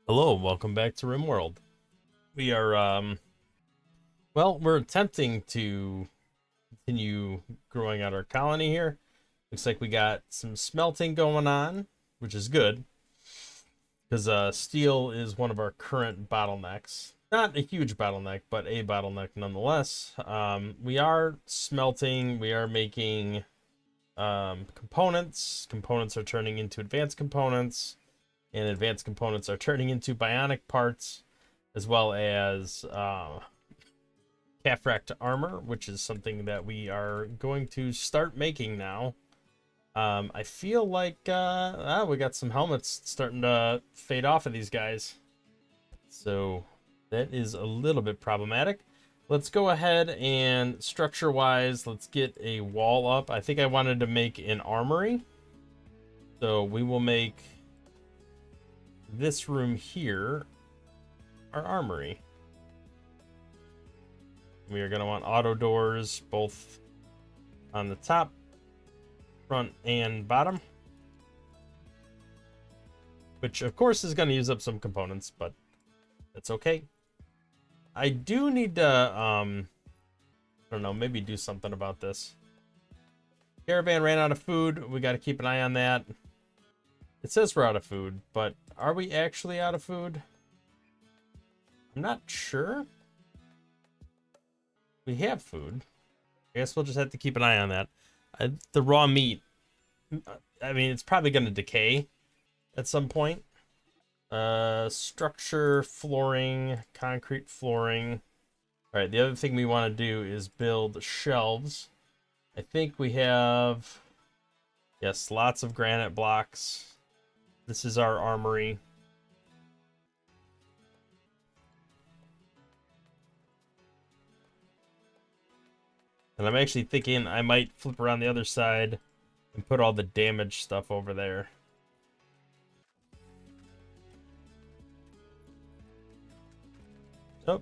Hello, welcome back to Rimworld. We are, well, we're attempting to continue growing out our colony here. Looks like we got some smelting going on, which is good, because steel is one of our current bottlenecks. Not a huge bottleneck, but a bottleneck nonetheless. We are smelting, we are making components. Components are turning into advanced components, and advanced components are turning into bionic parts, as well as calf-racked armor, which is something that we are going to start making now. I feel like we got some helmets starting to fade off of these guys, so that is a little bit problematic. Let's go ahead and structure-wise, let's get a wall up. I think I wanted to make an armory, so we will make this room here our armory. We are going to want auto doors both on the top, front, and bottom, which of course is going to use up some components, but that's okay. I do need to I don't know, maybe do something about this. Caravan ran out of food. We got to keep an eye on that. It says we're out of food, but are we actually out of food? I'm not sure. We have food. I guess we'll just have to keep an eye on that. The raw meat, I mean, it's probably going to decay at some point. Structure, flooring, concrete flooring. All right, the other thing we want to do is build shelves. I think we have, yes, lots of granite blocks. This is our armory. And I'm actually thinking I might flip around the other side and put all the damaged stuff over there. Oh.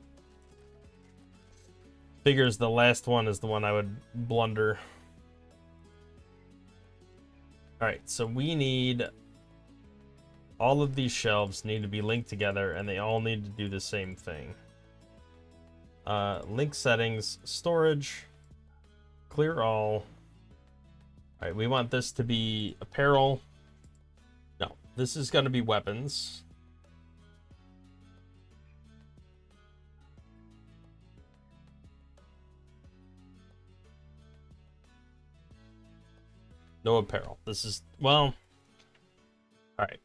Figures the last one is the one I would blunder. Alright, so we need... all of these shelves need to be linked together, and they all need to do the same thing. Link settings, storage, clear all. Alright, we want this to be apparel. No, this is going to be weapons. No apparel. This is, well, alright.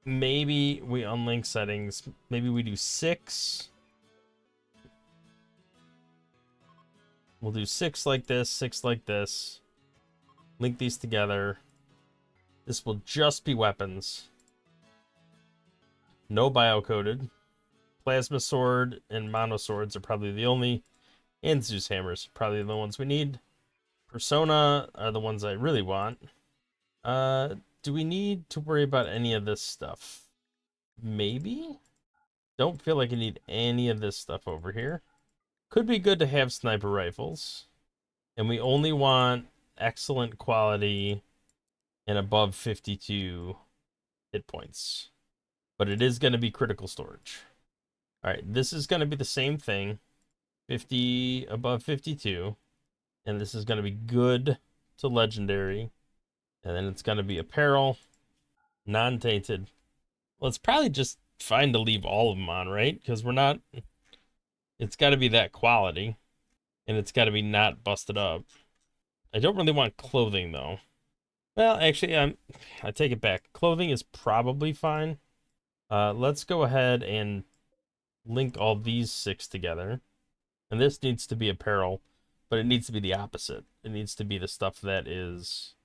Maybe we unlink settings. Maybe we do 6. We'll do 6 like this, 6 like this. Link these together. This will just be weapons. No bio-coded. Plasma sword and mono swords are probably the only, and Zeus hammers, probably the ones we need. Persona are the ones I really want. Do we need to worry about any of this stuff? Maybe? Don't feel like I need any of this stuff over here. Could be good to have sniper rifles. And we only want excellent quality and above 52 hit points. But it is going to be critical storage. Alright, this is going to be the same thing. 50 above 52. And this is going to be good to legendary. And then it's going to be apparel. Non-tainted. Well, it's probably just fine to leave all of them on, right? Because we're not... it's got to be that quality. And it's got to be not busted up. I don't really want clothing, though. Well, actually, I take it back. Clothing is probably fine. Let's go ahead and link all these 6 together. And this needs to be apparel, but it needs to be the opposite. It needs to be the stuff that is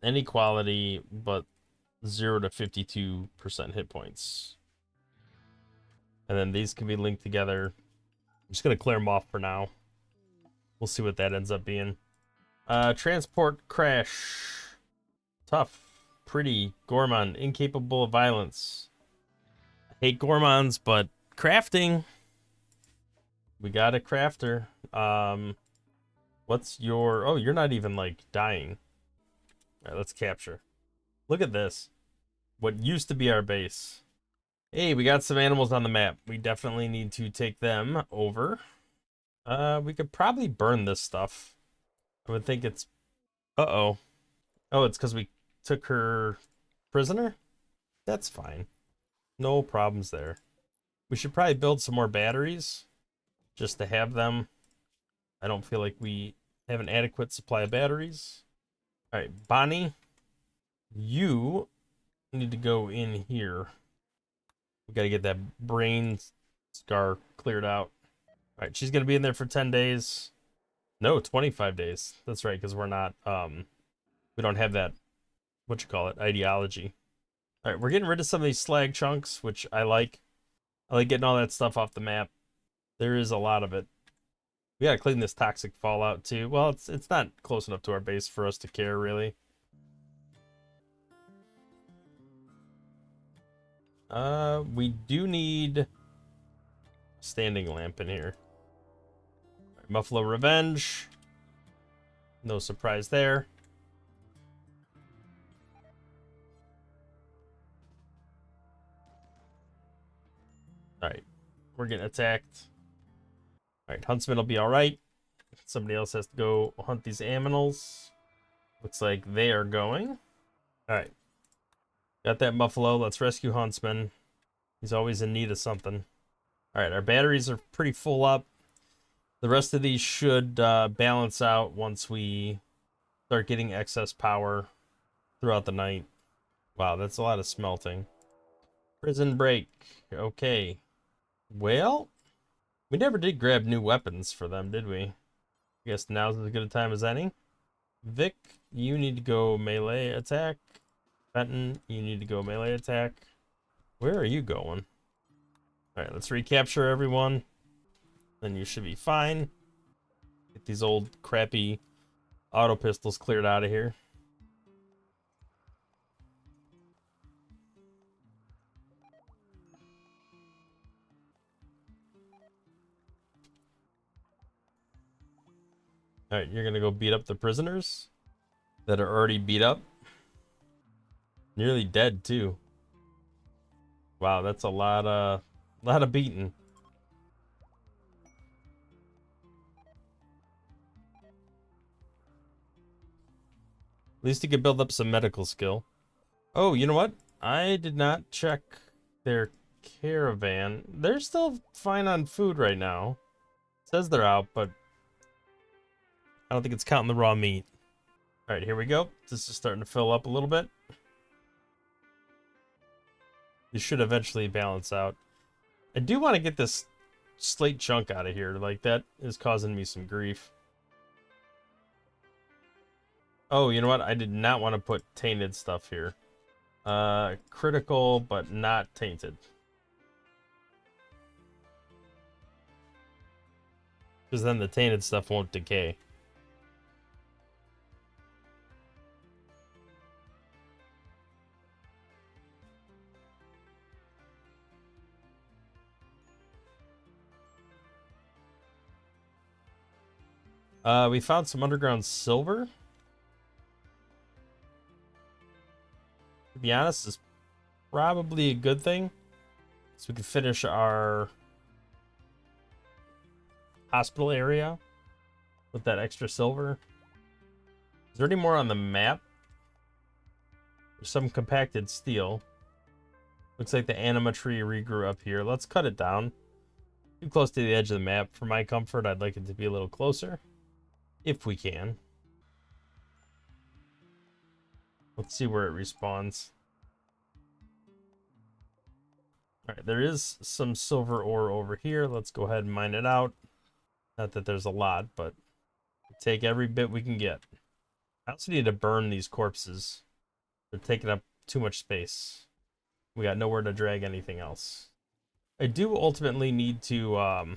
any quality, but 0 to 52% hit points. And then these can be linked together. I'm just going to clear them off for now. We'll see what that ends up being. Transport crash. Tough. Pretty. Gorman. Incapable of violence. I hate Gormons, but crafting. We got a crafter. What's your... oh, you're not even, like, dying. Alright, let's capture. Look at this. What used to be our base. Hey, we got some animals on the map. We definitely need to take them over. We could probably burn this stuff. I would think it's... Uh-oh. Oh, it's because we took her prisoner? That's fine. No problems there. We should probably build some more batteries just to have them. I don't feel like we have an adequate supply of batteries. All right, Bonnie, you need to go in here. We got to get that brain scar cleared out. All right, she's going to be in there for 10 days. No, 25 days. That's right, because we're not, we don't have that, what you call it, ideology. All right, we're getting rid of some of these slag chunks, which I like. I like getting all that stuff off the map. There is a lot of it. We gotta clean this toxic fallout too. Well, it's not close enough to our base for us to care, really. We do need a standing lamp in here. Right, Buffalo Revenge. No surprise there. Alright, we're getting attacked. Alright, Huntsman will be alright. Somebody else has to go hunt these aminals. Looks like they are going. Alright. Got that buffalo. Let's rescue Huntsman. He's always in need of something. Alright, our batteries are pretty full up. The rest of these should balance out once we start getting excess power throughout the night. Wow, that's a lot of smelting. Prison break. Okay. Well, we never did grab new weapons for them, did we? I guess now's as good a time as any. Vic, you need to go melee attack. Benton, you need to go melee attack. Where are you going? Alright, let's recapture everyone. Then you should be fine. Get these old crappy auto pistols cleared out of here. Alright, you're gonna go beat up the prisoners that are already beat up. Nearly dead too. Wow, that's a lot of beating. At least you could build up some medical skill. Oh, you know what? I did not check their caravan. They're still fine on food right now. It says they're out, but I don't think it's counting the raw meat. All right, here we go. This is starting to fill up a little bit. This should eventually balance out. I do want to get this slate chunk out of here. Like, that is causing me some grief. Oh, you know what? I did not want to put tainted stuff here. Critical, but not tainted. Because then the tainted stuff won't decay. We found some underground silver. To be honest, is probably a good thing. So we can finish our hospital area with that extra silver. Is there any more on the map? There's some compacted steel. Looks like the anima tree regrew up here. Let's cut it down. Too close to the edge of the map. For my comfort, I'd like it to be a little closer. If we can. Let's see where it respawns. Alright, there is some silver ore over here. Let's go ahead and mine it out. Not that there's a lot, but take every bit we can get. I also need to burn these corpses. They're taking up too much space. We got nowhere to drag anything else. I do ultimately need to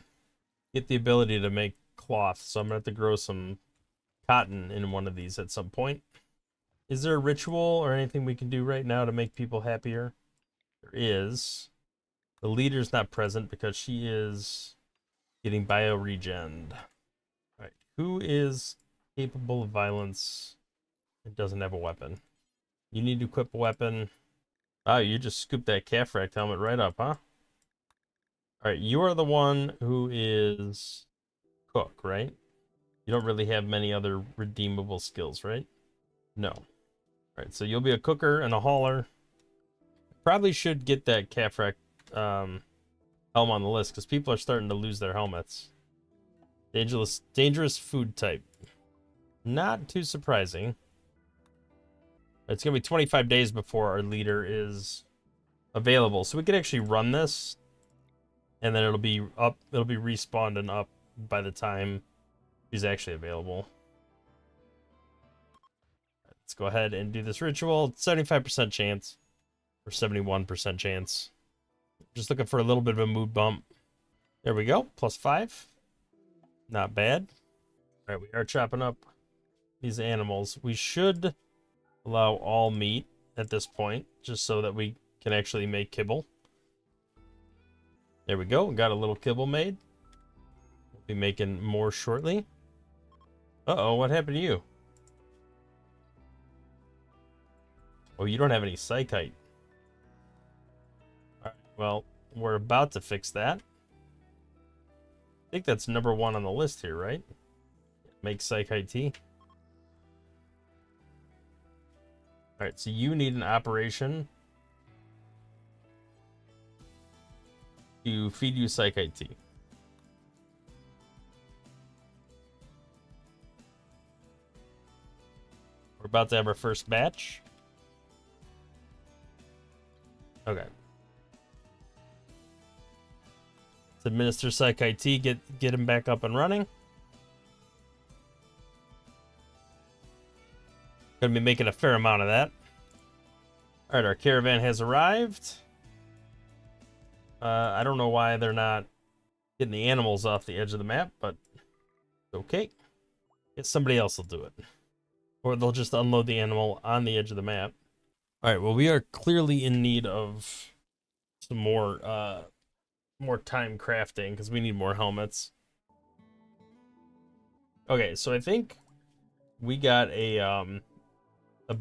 get the ability to make cloth, so I'm going to have to grow some cotton in one of these at some point. Is there a ritual or anything we can do right now to make people happier? There is. The leader's not present because she is getting bio-regened. Alright, who is capable of violence and doesn't have a weapon? You need to equip a weapon. Oh, you just scooped that calf rack helmet right up, huh? Alright, you are the one who is cook, right? You don't really have many other redeemable skills, right? No. Alright, so you'll be a cooker and a hauler. Probably should get that calf rack helm on the list because people are starting to lose their helmets. Dangerous food type. Not too surprising. It's gonna be 25 days before our leader is available, so we could actually run this, and then it'll be up. It'll be respawned and up by the time she's actually available. Let's go ahead and do this ritual. 75% chance, or 71% chance. Just looking for a little bit of a mood bump. There we go. +5. Not bad. All right, we are chopping up these animals. We should allow all meat at this point, just so that we can actually make kibble. There we go. We got a little kibble made. We'll be making more shortly. Uh-oh, what happened to you? Oh, you don't have any psychite. All right, well, we're about to fix that. I think that's number 1 on the list here, right? Make psychite tea. All right, so you need an operation to feed you psychite tea. We're about to have our first batch. Okay. Let's administer psychite tea, get him back up and running. Gonna be making a fair amount of that. All right, our caravan has arrived. I don't know why they're not getting the animals off the edge of the map, but okay. Guess somebody else will do it. Or they'll just unload the animal on the edge of the map. All right, well, we are clearly in need of some more time crafting because we need more helmets. Okay, so I think we got a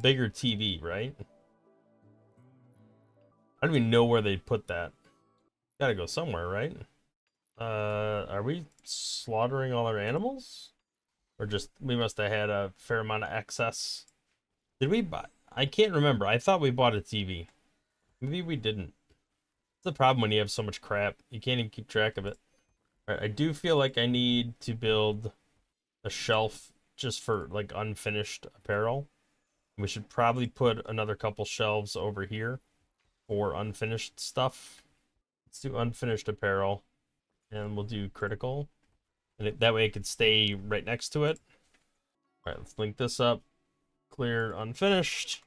bigger TV, right? I don't even know where they put that. Gotta go somewhere, right? Are we slaughtering all our animals? Or just, we must have had a fair amount of excess. Did we buy? I can't remember. I thought we bought a TV. Maybe we didn't. It's the problem when you have so much crap. You can't even keep track of it. All right, I do feel like I need to build a shelf just for like unfinished apparel. We should probably put another couple shelves over here for unfinished stuff. Let's do unfinished apparel, and we'll do critical. And that way it could stay right next to it. All right, let's link this up. Clear unfinished.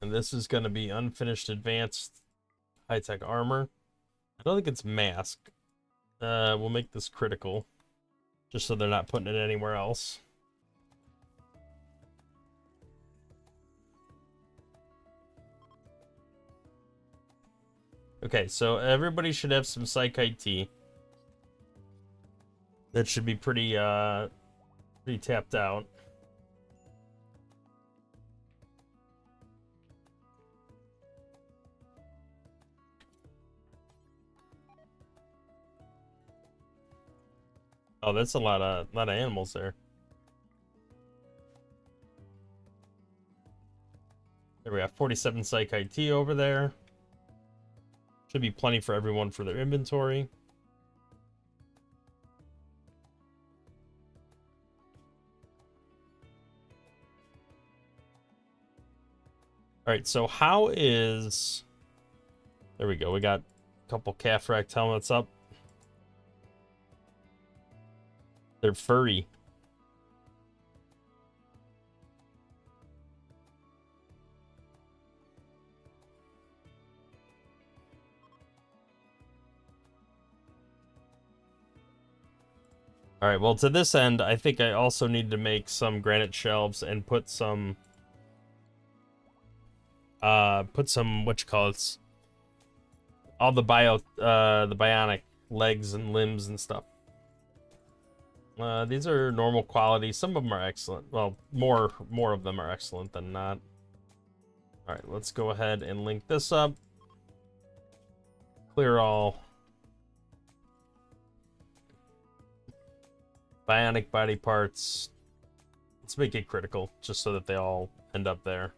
And this is going to be unfinished advanced high-tech armor. I don't think it's mask. We'll make this critical, just so they're not putting it anywhere else. Okay, so everybody should have some psychite tea. That should be pretty tapped out. Oh, that's a lot of animals there. There we have 47 psychite tea over there. Should be plenty for everyone for their inventory. All right, so how is... There we go. We got a couple calf rack helmets up. They're furry. All right, well, to this end, I think I also need to make some granite shelves and put some whatchamacallits, all the bionic legs and limbs and stuff. These are normal quality. Some of them are excellent. Well, more of them are excellent than not. All right, let's go ahead and link this up. Clear all. Bionic body parts. Let's make it critical, just so that they all end up there.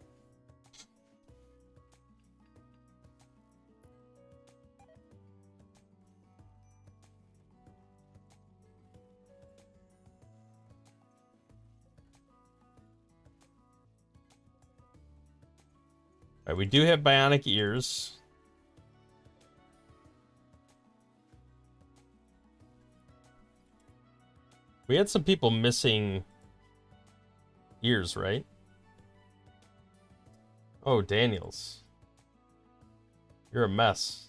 All right, we do have bionic ears. We had some people missing ears, right? Oh, Daniels. You're a mess.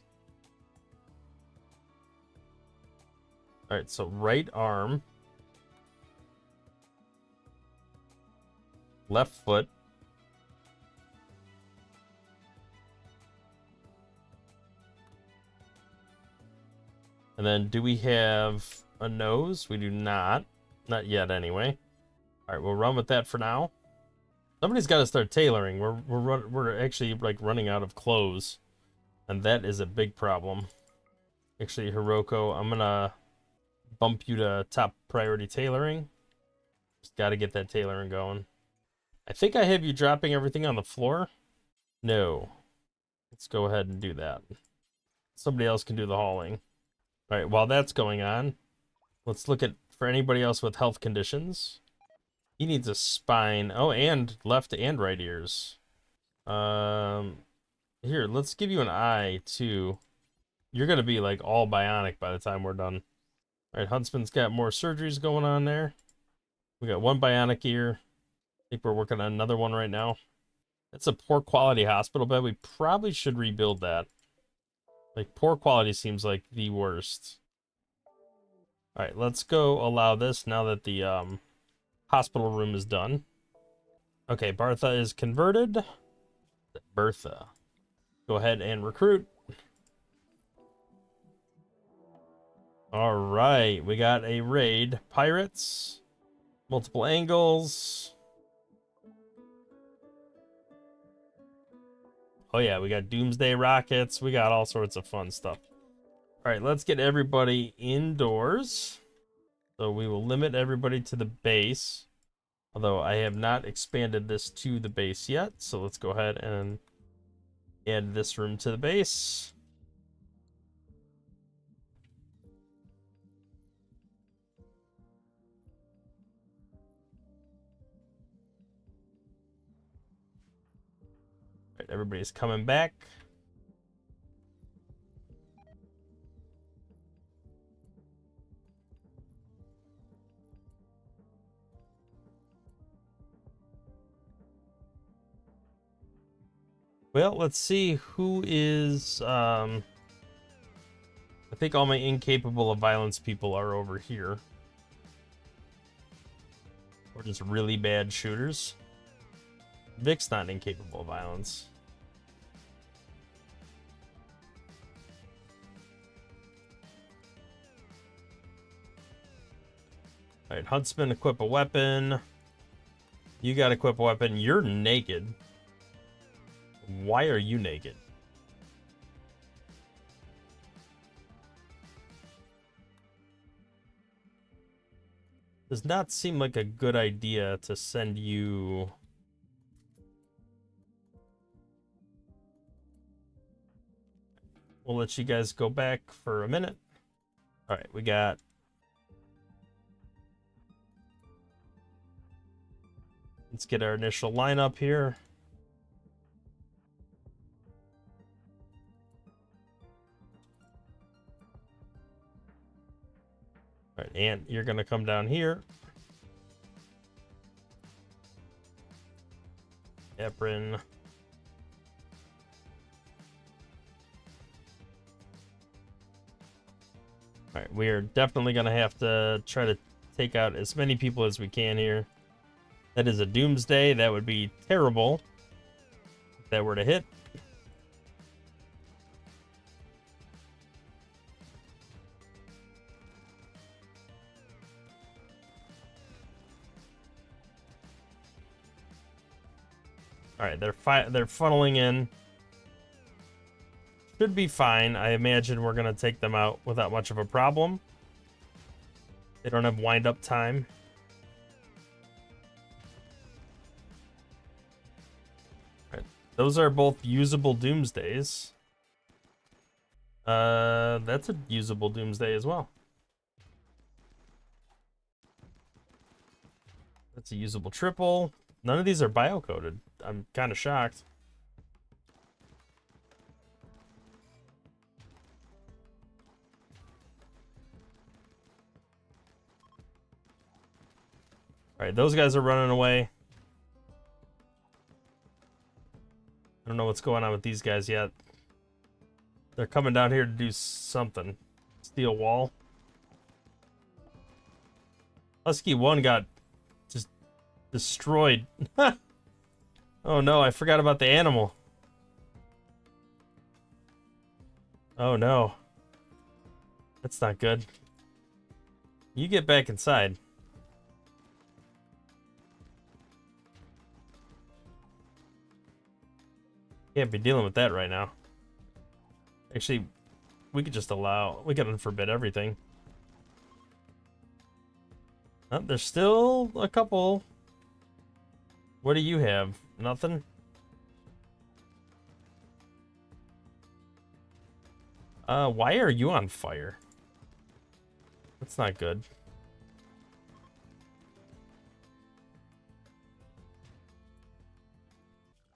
All right, so right arm. Left foot. And then do we have a nose? We do not. Not yet, anyway. All right, we'll run with that for now. Somebody's got to start tailoring. We're actually like running out of clothes, and that is a big problem. Actually, Hiroko, I'm gonna bump you to top priority tailoring. Just got to get that tailoring going. I think I have you dropping everything on the floor. No. Let's go ahead and do that. Somebody else can do the hauling. All right, while that's going on, let's look at for anybody else with health conditions. He needs a spine. Oh, and left and right ears. Here, let's give you an eye too. You're gonna be like all bionic by the time we're done. All right, Huntsman's got more surgeries going on there. We got one bionic ear. I think we're working on another one right now. That's a poor quality hospital bed. We probably should rebuild that. Like, poor quality seems like the worst. All right, let's go allow this now that the hospital room is done. Okay, Bartha is converted. Bertha. Go ahead and recruit. All right, we got a raid. Pirates. Multiple angles. Oh yeah, we got doomsday rockets. We got all sorts of fun stuff. All right, let's get everybody indoors. So we will limit everybody to the base. Although I have not expanded this to the base yet. So let's go ahead and add this room to the base. All right, everybody's coming back. Well, let's see who is, I think all my incapable of violence people are over here. Or just really bad shooters. Vic's not incapable of violence. All right, Huntsman, equip a weapon. You got to equip a weapon. You're naked. Why are you naked? Does not seem like a good idea to send you... We'll let you guys go back for a minute. All right, we got... Let's get our initial lineup here. All right, Ant, you're going to come down here. Eprin. All right, we are definitely going to have to try to take out as many people as we can here. That is a doomsday. That would be terrible if that were to hit. All right, they're funneling in. Should be fine. I imagine we're gonna take them out without much of a problem. They don't have wind-up time. All right, those are both usable Doomsdays. That's a usable Doomsday as well. That's a usable triple. None of these are bio-coded. I'm kind of shocked. All right, those guys are running away. I don't know what's going on with these guys yet. They're coming down here to do something. Steel wall. Husky 1 got just destroyed. Oh no, I forgot about the animal. Oh no. That's not good. You get back inside. Can't be dealing with that right now. Actually, we could just we could unforbid everything. Oh, there's still a couple. What do you have? Nothing? Why are you on fire? That's not good.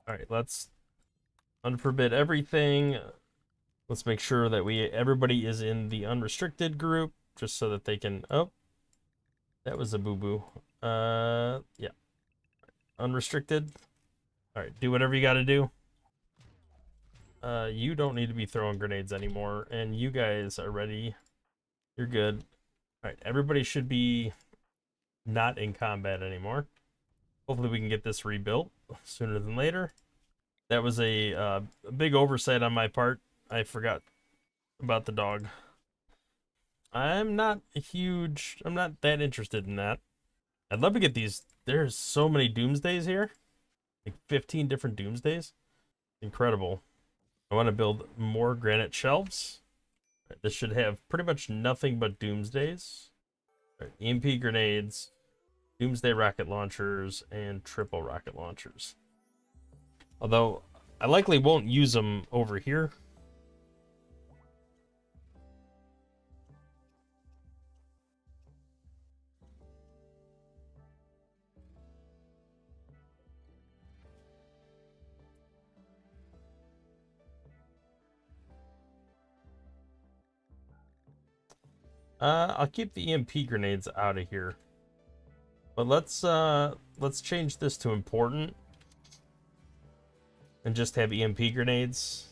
Alright, let's unforbid everything. Let's make sure that everybody is in the unrestricted group, just so that they can... Oh, that was a boo-boo. Yeah. Unrestricted. Alright, do whatever you gotta do. You don't need to be throwing grenades anymore, and you guys are ready. You're good. Alright, everybody should be not in combat anymore. Hopefully we can get this rebuilt sooner than later. That was a big oversight on my part. I forgot about the dog. I'm not that interested in that. I'd love to get these. There's so many Doomsdays here. Like 15 different Doomsdays. Incredible. I want to build more granite shelves. This should have pretty much nothing but Doomsdays. Right, EMP grenades, Doomsday rocket launchers, and triple rocket launchers. Although, I likely won't use them over here. I'll keep the EMP grenades out of here. But let's change this to important. And just have EMP grenades.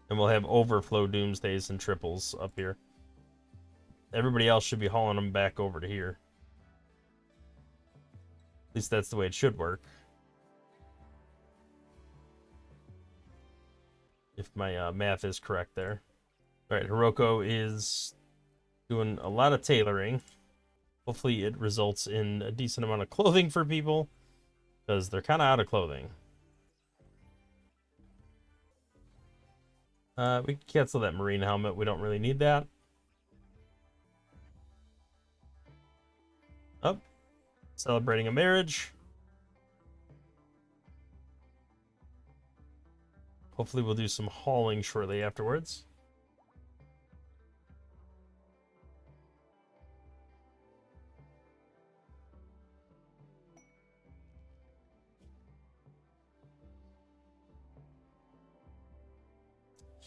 And we'll have overflow Doomsdays and triples up here. Everybody else should be hauling them back over to here. At least that's the way it should work. If my math is correct there. Alright, Hiroko is doing a lot of tailoring. Hopefully it results in a decent amount of clothing for people, because they're kind of out of clothing. We can cancel that marine helmet. We don't really need that. Oh, celebrating a marriage. Hopefully we'll do some hauling shortly afterwards.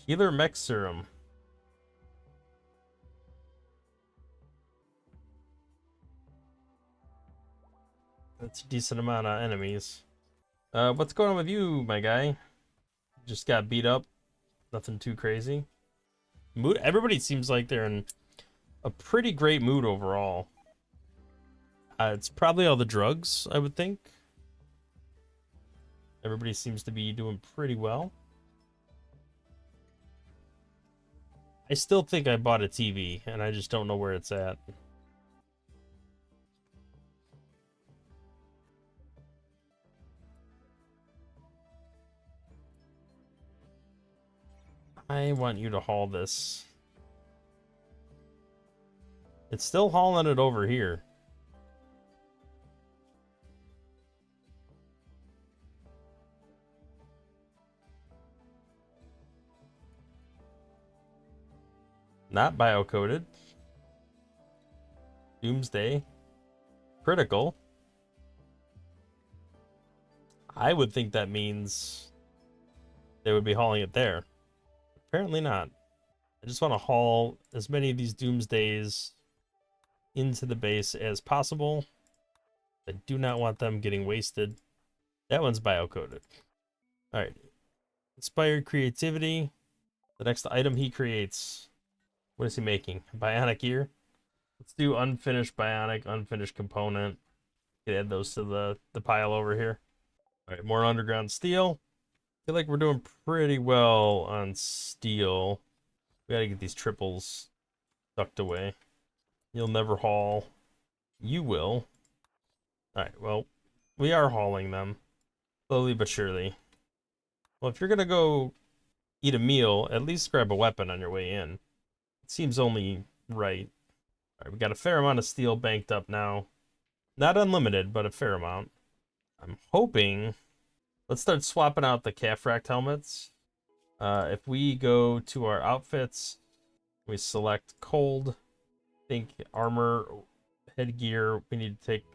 Healer mech serum. That's a decent amount of enemies. What's going on with you, my guy? Just got beat up. Nothing too crazy. Mood. Everybody seems like they're in a pretty great mood overall. It's probably all the drugs, I would think. Everybody seems to be doing pretty well. I still think I bought a TV, and I just don't know where it's at. I want you to haul this. It's still hauling it over here. Not biocoded. Doomsday. Critical. I would think that means they would be hauling it there. Apparently not. I just want to haul as many of these Doomsdays into the base as possible. I do not want them getting wasted. That one's biocoded. Alright. Inspired creativity. The next item he creates. What is he making? Bionic ear? Let's do unfinished bionic, unfinished component. Could add those to the pile over here. Alright, more underground steel. I feel like we're doing pretty well on steel. We gotta get these triples tucked away. You'll never haul. You will. Alright, well, we are hauling them. Slowly but surely. Well, if you're gonna go eat a meal, at least grab a weapon on your way in. It seems only right. Alright, we got a fair amount of steel banked up now. Not unlimited, but a fair amount. I'm hoping... Let's start swapping out the calf racked helmets. If we go to our outfits, we select cold. I think armor, headgear, we need to take...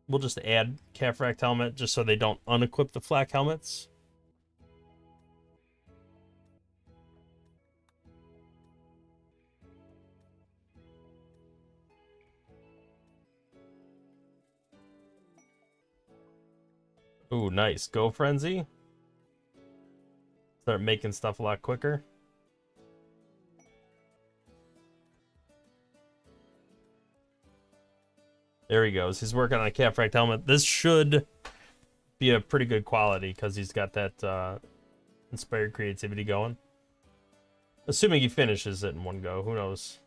We'll just add calf racked helmet just so they don't unequip the flak helmets. Ooh, nice. Go Frenzy. Start making stuff a lot quicker. There he goes. He's working on a calf racked helmet. This should be a pretty good quality because he's got that inspired creativity going. Assuming he finishes it in one go. Who knows?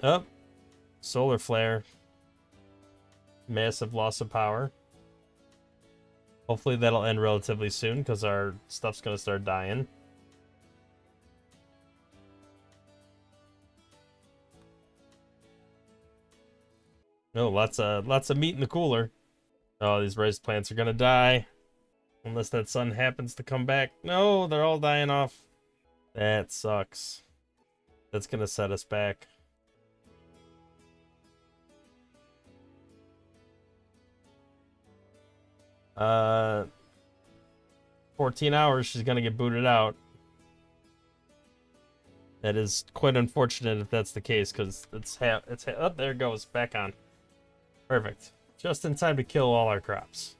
Oh, solar flare. Massive loss of power. Hopefully that'll end relatively soon because our stuff's going to start dying. Oh, lots of meat in the cooler. Oh, these rice plants are going to die. Unless that sun happens to come back. No, they're all dying off. That sucks. That's going to set us back. Uh, 14 hours, she's gonna get booted out. That is quite unfortunate if that's the case, because oh, there it goes, back on. Perfect. Just in time to kill all our crops.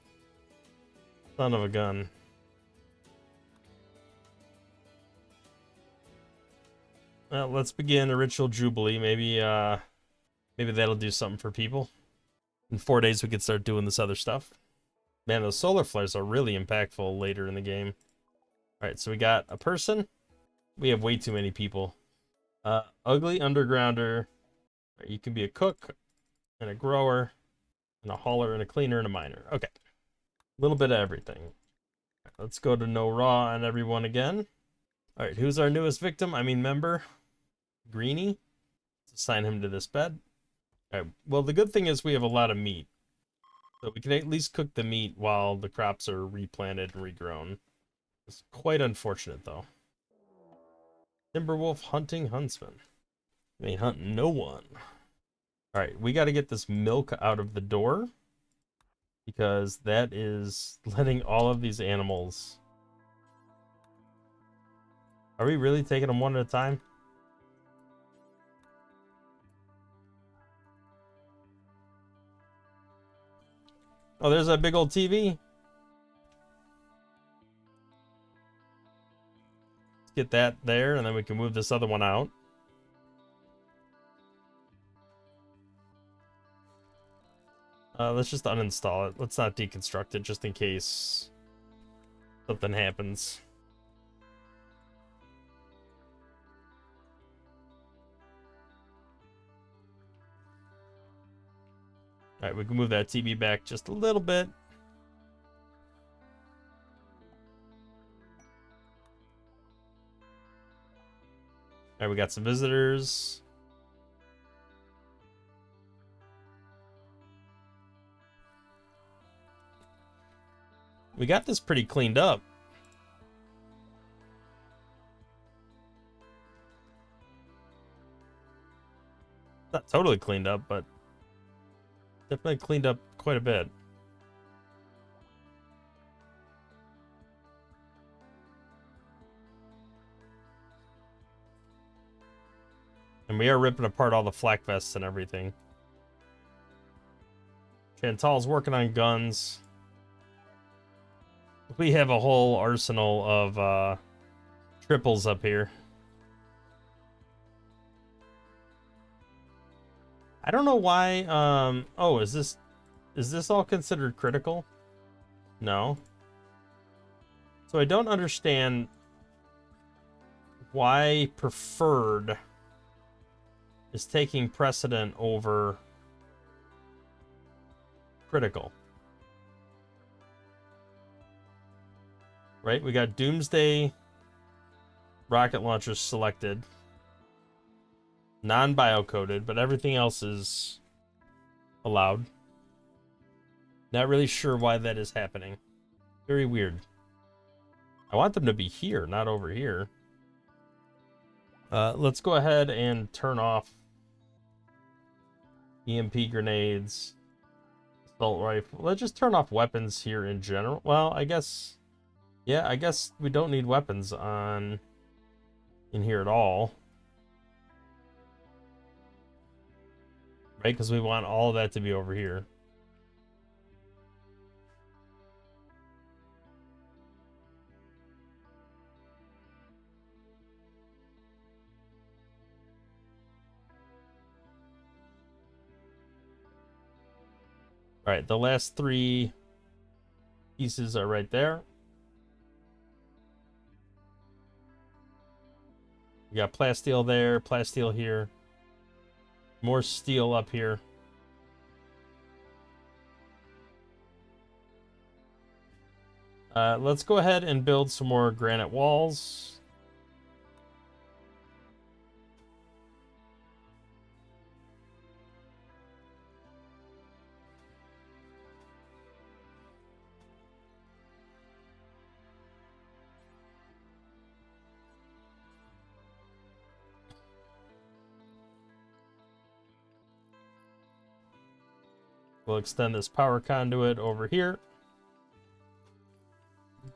Son of a gun. Well, let's begin a ritual jubilee. Maybe that'll do something for people. In 4 days, we could start doing this other stuff. Man, those solar flares are really impactful later in the game. Alright, so we got a person. We have way too many people. Ugly undergrounder. You can be a cook and a grower and a hauler and a cleaner and a miner. Okay. A little bit of everything. Right, let's go to no raw on everyone again. Alright, who's our newest victim? I mean member. Greenie. Let's assign him to this bed. Alright, well the good thing is we have a lot of meat. So we can at least cook the meat while the crops are replanted and regrown. It's quite unfortunate, though. Timberwolf hunting huntsman. I ain't hunting no one. Alright, we got to get this milk out of the door. Because that is letting all of these animals... Are we really taking them one at a time? Oh, there's that big old TV. Let's get that there, and then we can move this other one out. Let's just uninstall it. Let's not deconstruct it, just in case something happens. Alright, we can move that TV back just a little bit. All right, we got some visitors. We got this pretty cleaned up. Not totally cleaned up, but definitely cleaned up quite a bit. And we are ripping apart all the flak vests and everything. Chantal's working on guns. We have a whole arsenal of triples up here. I don't know why. Oh, is this all considered critical? No. So I don't understand why preferred is taking precedent over critical. Right? We got Doomsday rocket launchers selected. Non-biocoded, but everything else is allowed. Not really sure why that is happening. Very weird. I want them to be here, not over here. Let's go ahead and turn off EMP grenades, assault rifle. Let's just turn off weapons here in general. Well, I guess, yeah, I guess we don't need weapons on in here at all. Right, because we want all of that to be over here. All right, the last three pieces are right there. We got plasteel there, plasteel here. More steel up here. Let's go ahead and build some more granite walls. We'll extend this power conduit over here.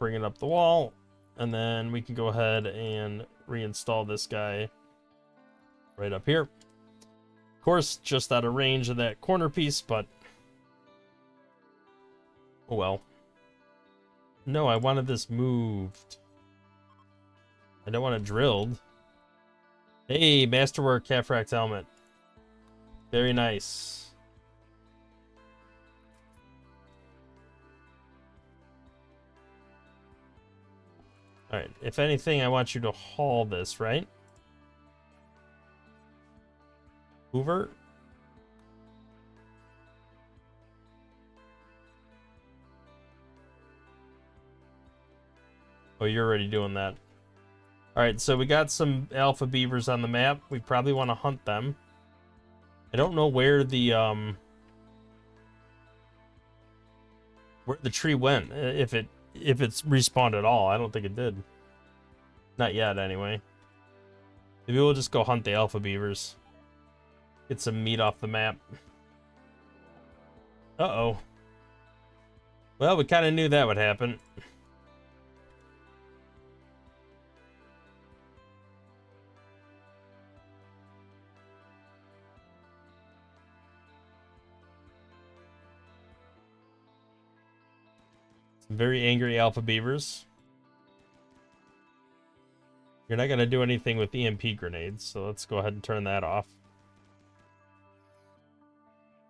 Bring it up the wall. And then we can go ahead and reinstall this guy right up here. Of course, just out of range of that corner piece, but oh well. No, I wanted this moved. I don't want it drilled. Hey, Masterwork Catfract helmet. Very nice. Alright, if anything, I want you to haul this, right? Hoover? Oh, you're already doing that. Alright, so we got some alpha beavers on the map. We probably want to hunt them. I don't know where the tree went. If it's respawned at all. I don't think it did. Not yet, anyway. Maybe we'll just go hunt the alpha beavers. Get some meat off the map. Uh-oh. Well, we kind of knew that would happen. Some very angry alpha beavers. You're not going to do anything with EMP grenades, so let's go ahead and turn that off.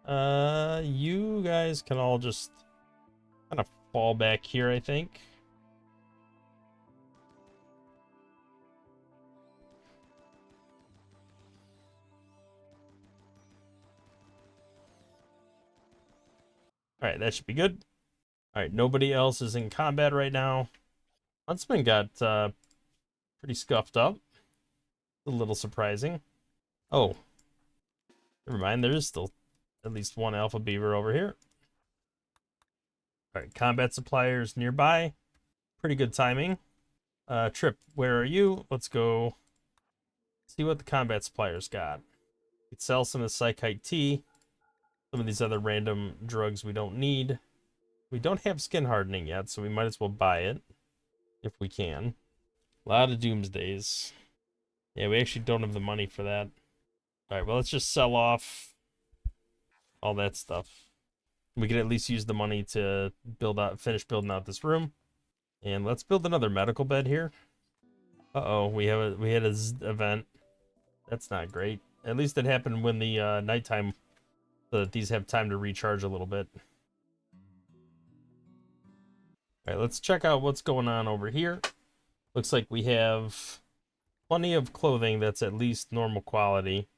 You guys can all just kind of fall back here, I think. Alright, that should be good. Alright, nobody else is in combat right now. Huntsman got pretty scuffed up. A little surprising. Oh, never mind. There is still at least one alpha beaver over here. All right, combat suppliers nearby. Pretty good timing. Trip, where are you? Let's go see what the combat suppliers got. We could sell some of the psychite tea. Some of these other random drugs we don't need. We don't have skin hardening yet, so we might as well buy it if we can. A lot of doomsdays. Yeah, we actually don't have the money for that. All right, well, let's just sell off all that stuff. We could at least use the money to finish building out this room. And let's build another medical bed here. Uh-oh, we had a event. That's not great. At least it happened when the nighttime, so that these have time to recharge a little bit. All right, let's check out what's going on over here. Looks like we have plenty of clothing that's at least normal quality.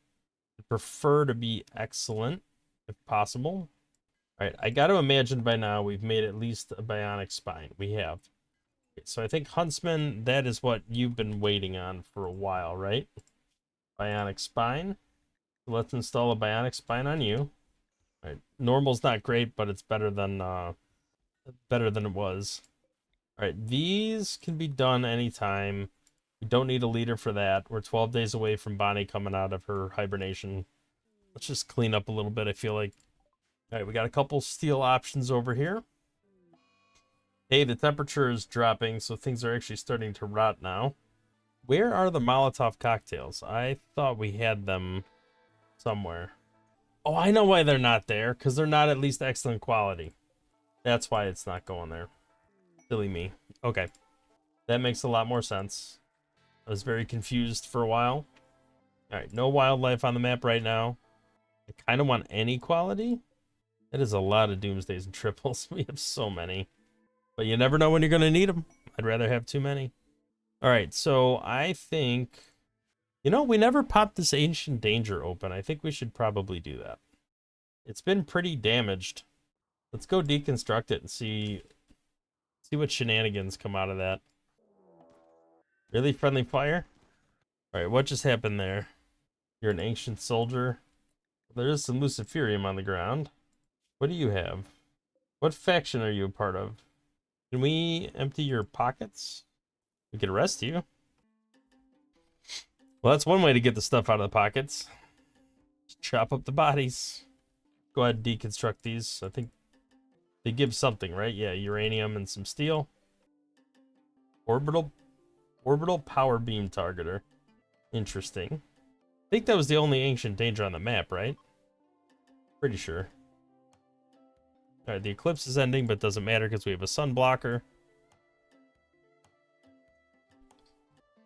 I prefer to be excellent, if possible. All right, I got to imagine by now we've made at least a bionic spine. We have. Okay, so I think Huntsman, that is what you've been waiting on for a while, right? Bionic spine. Let's install a bionic spine on you. All right, normal's not great, but it's better than it was. All right, these can be done anytime. We don't need a leader for that. We're 12 days away from Bonnie coming out of her hibernation. Let's just clean up a little bit, I feel like. All right, we got a couple steel options over here. Hey, the temperature is dropping, so things are actually starting to rot now. Where are the Molotov cocktails? I thought we had them somewhere. Oh, I know why they're not there, because they're not at least excellent quality. That's why it's not going there. Silly me. Okay. That makes a lot more sense. I was very confused for a while. Alright, no wildlife on the map right now. I kind of want any quality. That is a lot of doomsdays and triples. We have so many. But you never know when you're going to need them. I'd rather have too many. Alright, so I think... You know, we never popped this Ancient Danger open. I think we should probably do that. It's been pretty damaged. Let's go deconstruct it and see what shenanigans come out of that. Really friendly fire? Alright, what just happened there? You're an ancient soldier. There is some Luciferium on the ground. What do you have? What faction are you a part of? Can we empty your pockets? We could arrest you. Well, that's one way to get the stuff out of the pockets. Just chop up the bodies. Go ahead and deconstruct these. I think they give something, right? Yeah, uranium and some steel. Orbital power beam targeter. Interesting. I think that was the only ancient danger on the map, right? Pretty sure. Alright, the eclipse is ending, but doesn't matter because we have a sun blocker.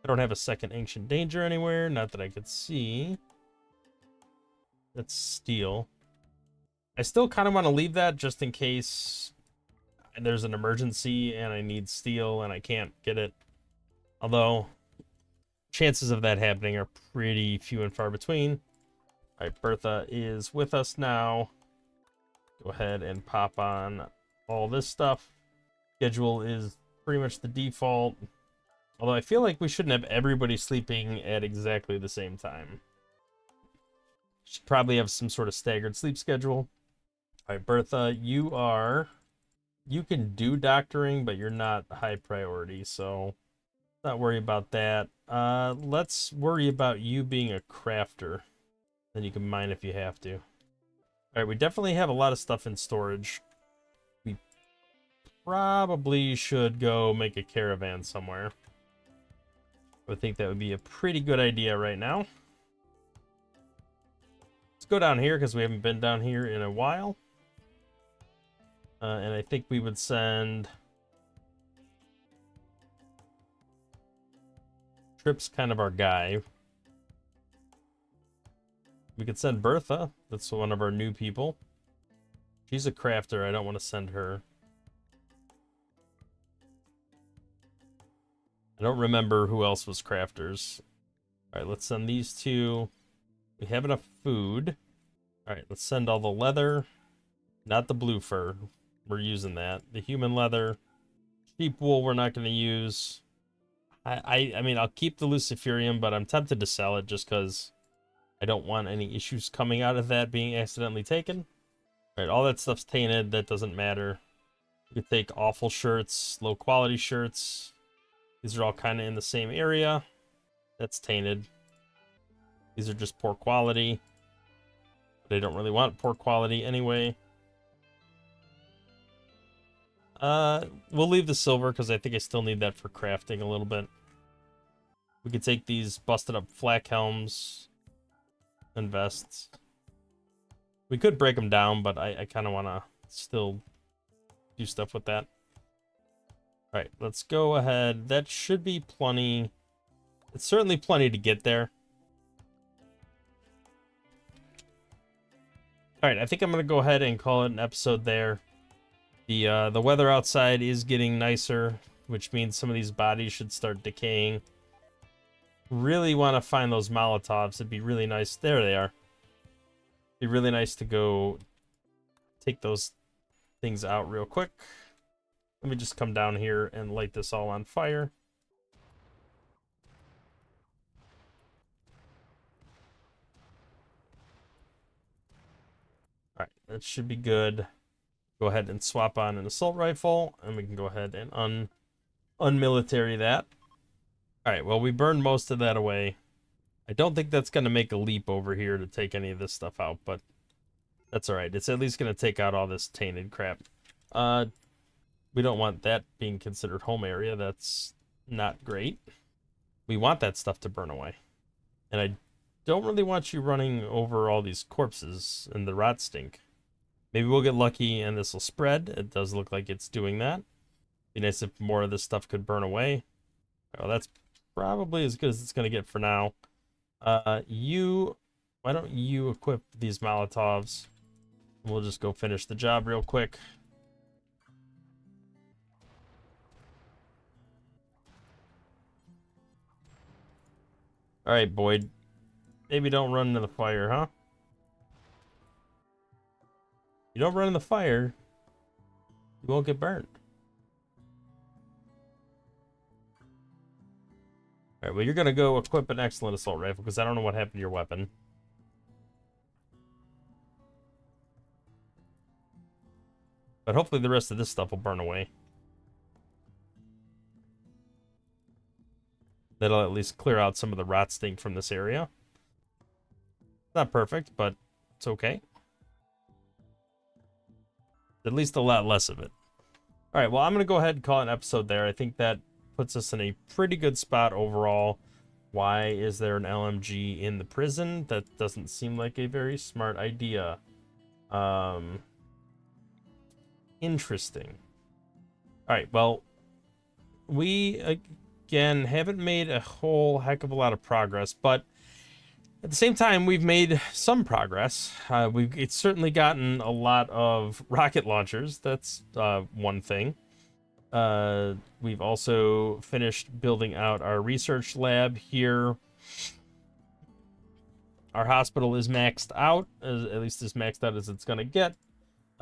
I don't have a second ancient danger anywhere, not that I could see. That's steel. I still kind of want to leave that just in case there's an emergency and I need steel and I can't get it. Although, chances of that happening are pretty few and far between. Alright, Bertha is with us now. Go ahead and pop on all this stuff. Schedule is pretty much the default. Although I feel like we shouldn't have everybody sleeping at exactly the same time. Should probably have some sort of staggered sleep schedule. Alright, Bertha, you can do doctoring, but you're not high priority, so not worry about that. Let's worry about you being a crafter. Then you can mine if you have to. Alright, we definitely have a lot of stuff in storage. We probably should go make a caravan somewhere. I think that would be a pretty good idea right now. Let's go down here because we haven't been down here in a while. And I think we would send... Trip's kind of our guy. We could send Bertha. That's one of our new people. She's a crafter. I don't want to send her. I don't remember who else was crafters. All right, let's send these two. We have enough food. All right, let's send all the leather. Not the blue fur. We're using that. The human leather. Sheep wool we're not going to use. I mean, I'll keep the Luciferium, but I'm tempted to sell it just because I don't want any issues coming out of that being accidentally taken. All right, all that stuff's tainted. That doesn't matter. You could take awful shirts, low quality shirts. These are all kind of in the same area. That's tainted. These are just poor quality. They don't really want poor quality anyway. We'll leave the silver because I think I still need that for crafting a little bit. We could take these busted up flak helms and vests. We could break them down, but I kind of want to still do stuff with that. All right, let's go ahead. That should be plenty. It's certainly plenty to get there. All right, I think I'm going to go ahead and call it an episode there. The weather outside is getting nicer, which means some of these bodies should start decaying. Really want to find those Molotovs. It'd be really nice. There they are. It'd be really nice to go take those things out real quick. Let me just come down here and light this all on fire. All right, that should be good. Go ahead and swap on an assault rifle, and we can go ahead and unmilitary that. All right, well, we burned most of that away. I don't think that's going to make a leap over here to take any of this stuff out, but that's all right. It's at least going to take out all this tainted crap. We don't want that being considered home area. That's not great. We want that stuff to burn away. And I don't really want you running over all these corpses and the rot stink. Maybe we'll get lucky and this will spread. It does look like it's doing that. Be nice if more of this stuff could burn away. Well, that's probably as good as it's going to get for now. Why don't you equip these Molotovs? We'll just go finish the job real quick. All right, Boyd. Maybe don't run into the fire, huh? You don't run in the fire, you won't get burned. All right, well, you're going to go equip an excellent assault rifle because I don't know what happened to your weapon. But hopefully the rest of this stuff will burn away. That'll at least clear out some of the rot stink from this area. Not perfect, but it's okay. At least a lot less of it. All right, well, I'm going to go ahead and call it an episode there. I think that puts us in a pretty good spot overall. Why is there an LMG in the prison? That doesn't seem like a very smart idea. Interesting. All right, well, we, again, haven't made a whole heck of a lot of progress, but at the same time, we've made some progress. It's certainly gotten a lot of rocket launchers. That's one thing. We've also finished building out our research lab here. Our hospital is maxed out, at least as maxed out as it's going to get.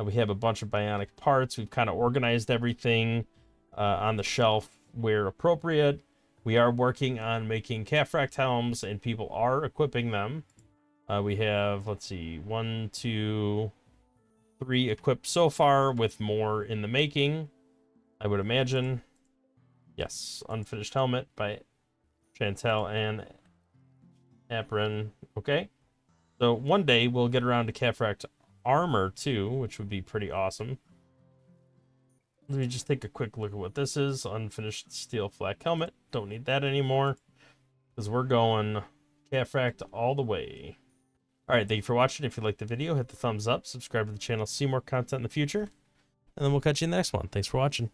We have a bunch of bionic parts. We've kind of organized everything on the shelf where appropriate. We are working on making calf-racked helms, and people are equipping them. We have, let's see, 1, 2, 3 equipped so far, with more in the making, I would imagine. Yes, unfinished helmet by Chantel and Apron. Okay. So one day we'll get around to calf-racked armor too, which would be pretty awesome. Let me just take a quick look at what this is. Unfinished steel flak helmet. Don't need that anymore because we're going calf-racked all the way. All right, thank you for watching. If you liked the video, hit the thumbs up, subscribe to the channel, see more content in the future, and then we'll catch you in the next one. Thanks for watching.